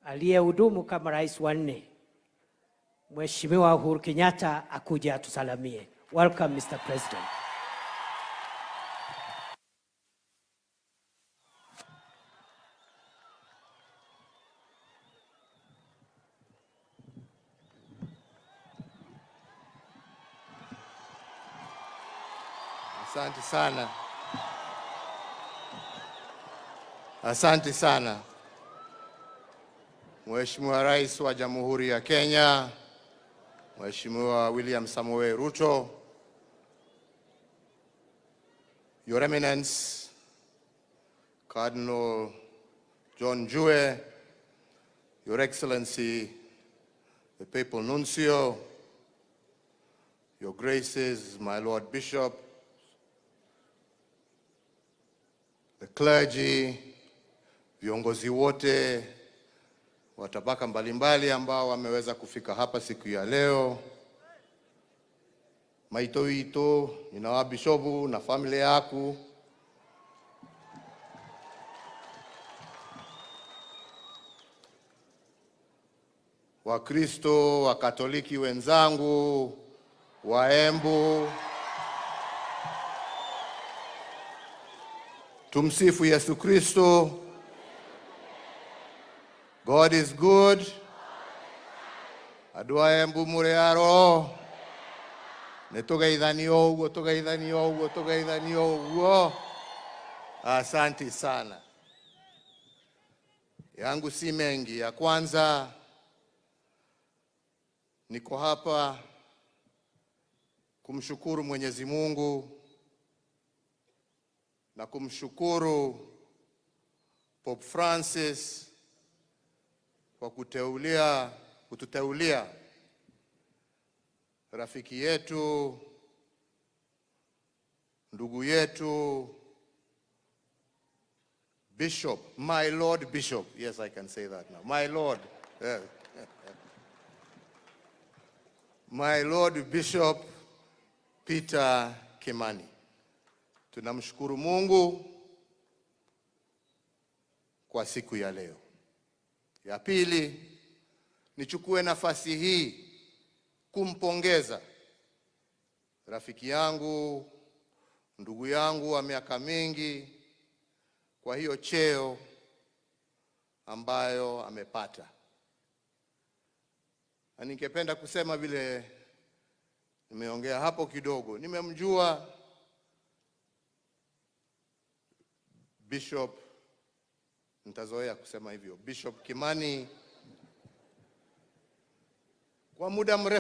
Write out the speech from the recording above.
aliyehudumu kama rais wa 4, Mheshimiwa Uhuru Kenyatta, akuje atusalamie. Welcome, Mr. President. Asante sana. Asante sana. Mheshimiwa Rais wa Jamhuri ya Kenya, Mheshimiwa William Samoei Ruto, Your Eminence, Cardinal John Jue, Your Excellency, the Papal Nuncio, Your Graces, my Lord Bishop, the clergy, viongozi wote wa tabaka mbalimbali ambao wameweza kufika hapa siku ya leo, maitoito, ninawa bishopu na familia yako, Wakristo, Wakatoliki wenzangu, Waembu, tumsifu Yesu Kristo. God is good. Adua Embu murearo. Netugeithanio ugo. Asante sana. Yangu si mengi. Ya kwanza, niko hapa kumshukuru Mwenyezi Mungu na kumshukuru Pope Francis kwa kututeulia rafiki yetu, ndugu yetu, Bishop, my Lord Bishop. Yes, I can say that now. My Lord. Yeah. My Lord Bishop Peter Kimani. Tunamshukuru Mungu kwa siku ya leo. Ya pili, nichukue nafasi hii kumpongeza rafiki yangu, ndugu yangu wa miaka mingi kwa hiyo cheo ambayo amepata. Na ningependa kusema vile nimeongea hapo kidogo, nimemjua Bishop, nitazoea kusema hivyo, Bishop Kimani kwa muda mrefu.